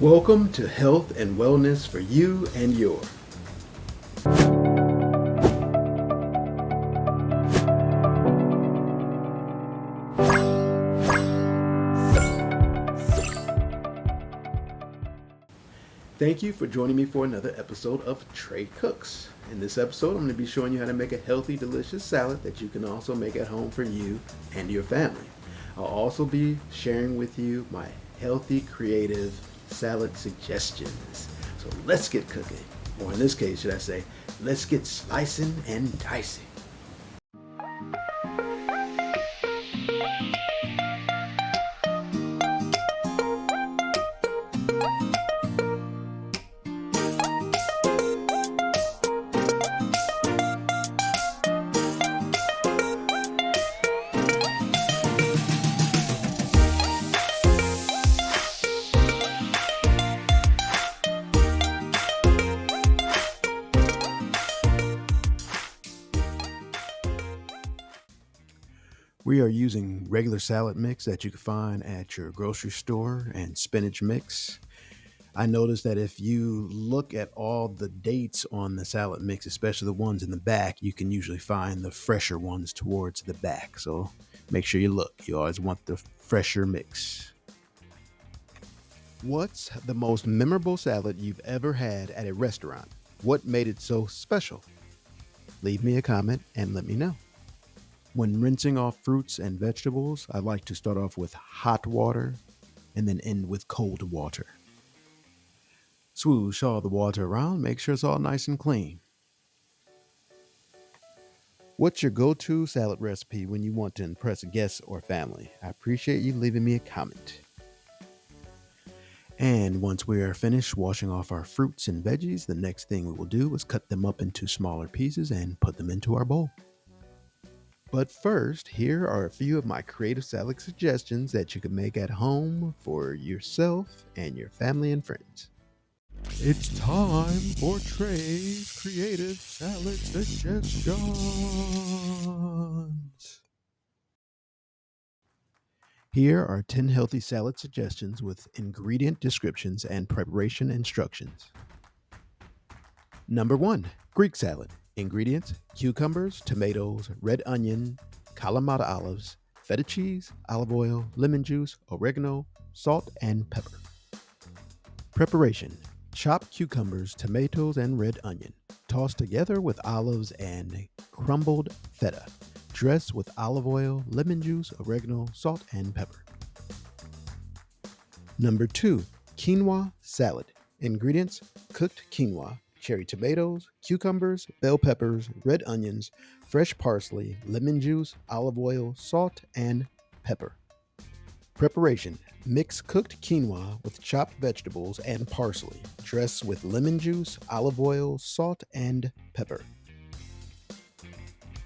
Welcome to Health and Wellness for You and Your. Thank you for joining me for another episode of Trey Cooks. In this episode, I'm going to be showing you how to make a healthy, delicious salad that you can also make at home for you and your family. I'll also be sharing with you my healthy, creative salad suggestions. So let's get cooking. Or in this case, should I say, let's get slicing and dicing. We are using regular salad mix that you can find at your grocery store and spinach mix. I noticed that if you look at all the dates on the salad mix, especially the ones in the back, you can usually find the fresher ones towards the back. So make sure you look. You always want the fresher mix. What's the most memorable salad you've ever had at a restaurant? What made it so special? Leave me a comment and let me know. When rinsing off fruits and vegetables, I like to start off with hot water and then end with cold water. Swoosh all the water around, make sure it's all nice and clean. What's your go-to salad recipe when you want to impress guests or family? I appreciate you leaving me a comment. And once we are finished washing off our fruits and veggies, the next thing we will do is cut them up into smaller pieces and put them into our bowl. But first, here are a few of my creative salad suggestions that you can make at home for yourself and your family and friends. It's time for Trey's creative salad suggestions. Here are 10 healthy salad suggestions with ingredient descriptions and preparation instructions. Number 1, Greek salad. Ingredients: cucumbers, tomatoes, red onion, Kalamata olives, feta cheese, olive oil, lemon juice, oregano, salt, and pepper. Preparation: chop cucumbers, tomatoes, and red onion. Toss together with olives and crumbled feta. Dress with olive oil, lemon juice, oregano, salt, and pepper. Number 2, quinoa salad. Ingredients: cooked quinoa, cherry tomatoes, cucumbers, bell peppers, red onions, fresh parsley, lemon juice, olive oil, salt, and pepper. Preparation: mix cooked quinoa with chopped vegetables and parsley. Dress with lemon juice, olive oil, salt, and pepper.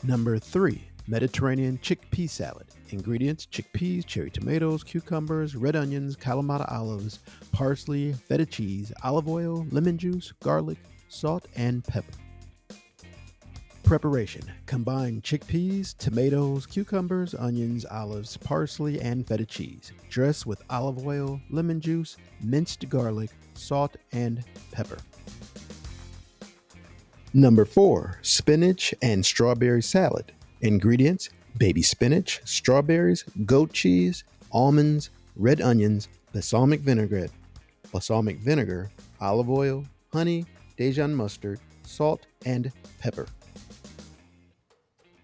Number 3, Mediterranean chickpea salad. Ingredients: chickpeas, cherry tomatoes, cucumbers, red onions, Kalamata olives, parsley, feta cheese, olive oil, lemon juice, garlic, salt, and pepper. Preparation: combine chickpeas, tomatoes, cucumbers, onions, olives, parsley, and feta cheese. Dress with olive oil, lemon juice, minced garlic, salt, and pepper. Number 4, spinach and strawberry salad. Ingredients: baby spinach, strawberries, goat cheese, almonds, red onions, balsamic vinegar, olive oil, honey, Dijon mustard, salt, and pepper.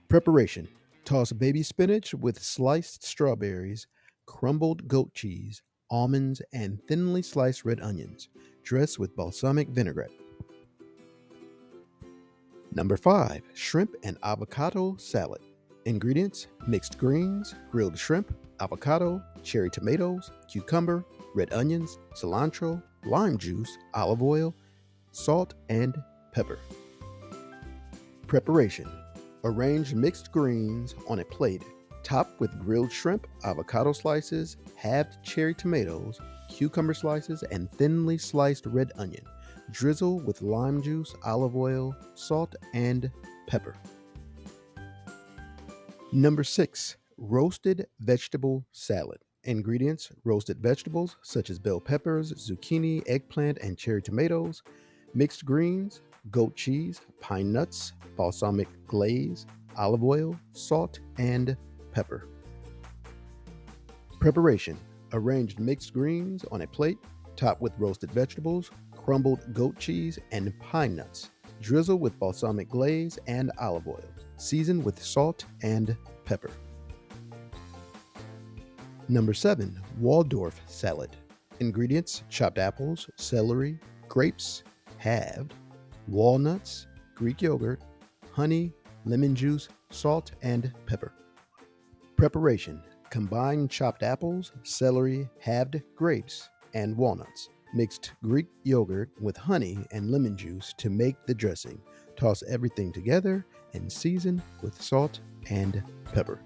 Preparation: toss baby spinach with sliced strawberries, crumbled goat cheese, almonds, and thinly sliced red onions. Dress with balsamic vinaigrette. Number 5, shrimp and avocado salad. Ingredients: mixed greens, grilled shrimp, avocado, cherry tomatoes, cucumber, red onions, cilantro, lime juice, olive oil, salt, and pepper. Preparation: arrange mixed greens on a plate. Top with grilled shrimp, avocado slices, halved cherry tomatoes, cucumber slices, and thinly sliced red onion. Drizzle with lime juice, olive oil, salt, and pepper. Number 6, roasted vegetable salad. Ingredients: roasted vegetables such as bell peppers, zucchini, eggplant, and cherry tomatoes, mixed greens, goat cheese, pine nuts, balsamic glaze, olive oil, salt, and pepper. Preparation: arrange mixed greens on a plate, top with roasted vegetables, crumbled goat cheese, and pine nuts. Drizzle with balsamic glaze and olive oil. Season with salt and pepper. Number 7, Waldorf salad. Ingredients: chopped apples, celery, grapes, halved, walnuts, Greek yogurt, honey, lemon juice, salt, and pepper. Preparation: combine chopped apples, celery, halved grapes, and walnuts. Mixed Greek yogurt with honey and lemon juice to make the dressing. Toss everything together and season with salt and pepper.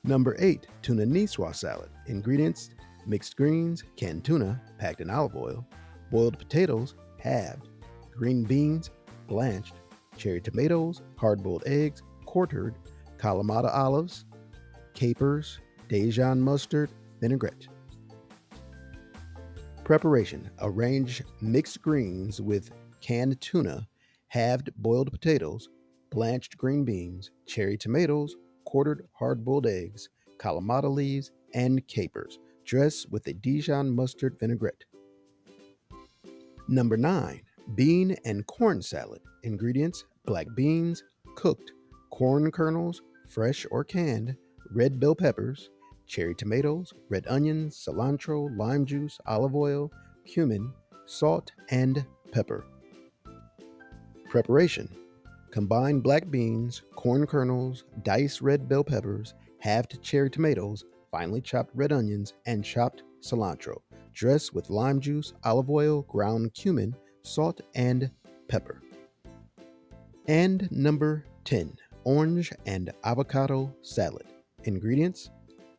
Number 8, tuna niçoise salad. Ingredients: mixed greens, canned tuna, packed in olive oil, boiled potatoes, halved, green beans, blanched, cherry tomatoes, hard-boiled eggs, quartered, Kalamata olives, capers, Dijon mustard, vinaigrette. Preparation: arrange mixed greens with canned tuna, halved boiled potatoes, blanched green beans, cherry tomatoes, quartered hard-boiled eggs, Kalamata leaves, and capers. Dress with a Dijon mustard vinaigrette. Number 9, bean and corn salad. Ingredients: black beans, cooked, corn kernels, fresh or canned, red bell peppers, cherry tomatoes, red onions, cilantro, lime juice, olive oil, cumin, salt, and pepper. Preparation: combine black beans, corn kernels, diced red bell peppers, halved cherry tomatoes, finely chopped red onions, and chopped cilantro. Dress with lime juice, olive oil, ground cumin, salt, and pepper. And number 10, orange and avocado salad. Ingredients: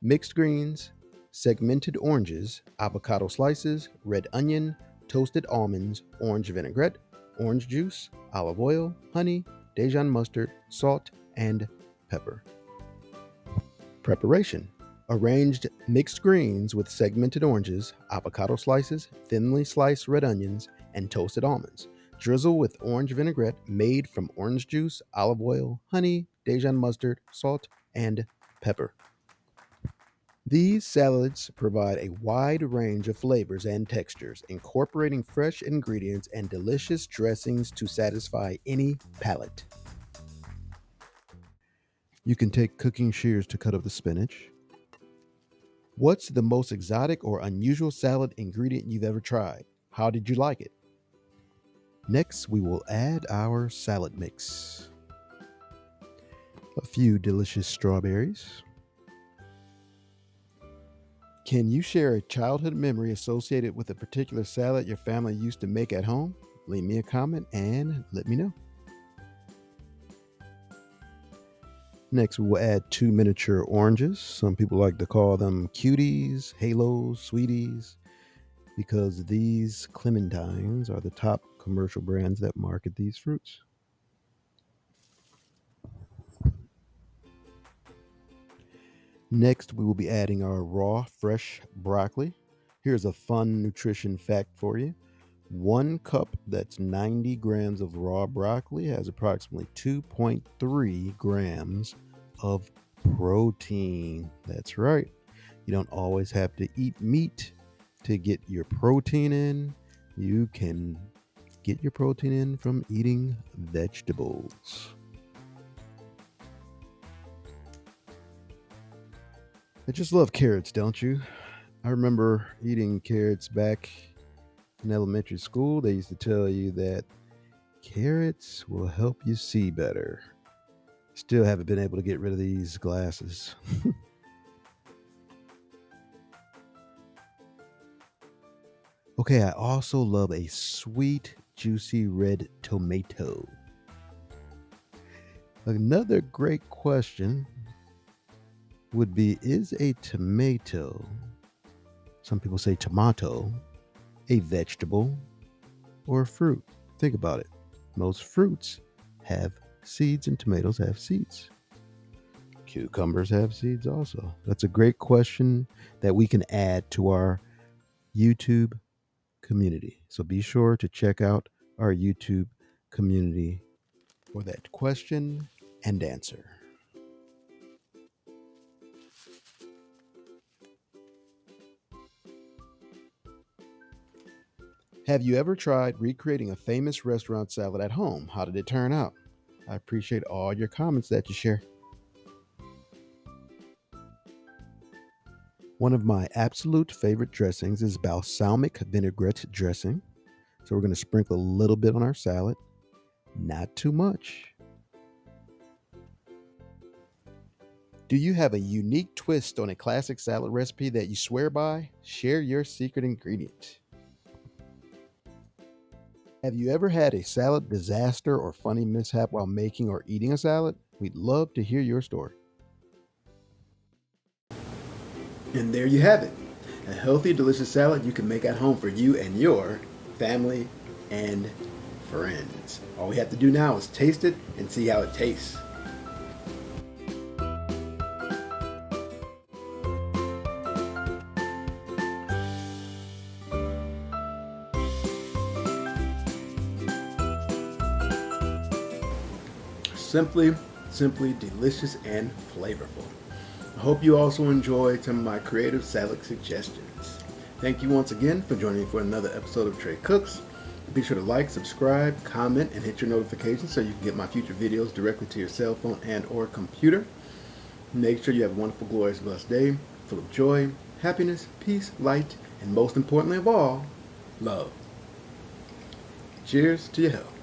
mixed greens, segmented oranges, avocado slices, red onion, toasted almonds, orange vinaigrette, orange juice, olive oil, honey, Dijon mustard, salt, and pepper. Preparation: arranged mixed greens with segmented oranges, avocado slices, thinly sliced red onions, and toasted almonds. Drizzle with orange vinaigrette made from orange juice, olive oil, honey, Dijon mustard, salt, and pepper. These salads provide a wide range of flavors and textures, incorporating fresh ingredients and delicious dressings to satisfy any palate. You can take cooking shears to cut up the spinach. What's the most exotic or unusual salad ingredient you've ever tried? How did you like it? Next, we will add our salad mix. A few delicious strawberries. Can you share a childhood memory associated with a particular salad your family used to make at home? Leave me a comment and let me know. Next, we will add 2 miniature oranges. Some people like to call them cuties, halos, sweeties, because these clementines are the top commercial brands that market these fruits. Next, we will be adding our raw, fresh broccoli. Here's a fun nutrition fact for you. 1 cup, that's 90 grams of raw broccoli, has approximately 2.3 grams of protein. That's right. You don't always have to eat meat to get your protein in. You can get your protein in from eating vegetables. I just love carrots, don't you? I remember eating carrots back in elementary school. They used to tell you that carrots will help you see better. Still haven't been able to get rid of these glasses. Okay, I also love a sweet, juicy red tomato. Another great question would be, is a tomato, some people say tomato, a vegetable or a fruit? Think about it. Most fruits have seeds and tomatoes have seeds. Cucumbers have seeds also. That's a great question that we can add to our YouTube community. So be sure to check out our YouTube community for that question and answer. Have you ever tried recreating a famous restaurant salad at home? How did it turn out? I appreciate all your comments that you share. One of my absolute favorite dressings is balsamic vinaigrette dressing. So we're going to sprinkle a little bit on our salad, not too much. Do you have a unique twist on a classic salad recipe that you swear by? Share your secret ingredient. Have you ever had a salad disaster or funny mishap while making or eating a salad? We'd love to hear your story. And there you have it, a healthy, delicious salad you can make at home for you and your family and friends. All we have to do now is taste it and see how it tastes. Simply delicious and flavorful. I hope you also enjoyed some of my creative salad suggestions. Thank you once again for joining me for another episode of Trey Cooks. Be sure to like, subscribe, comment, and hit your notifications so you can get my future videos directly to your cell phone and or computer. Make sure you have a wonderful, glorious, blessed day full of joy, happiness, peace, light, and most importantly of all, love. Cheers to your health.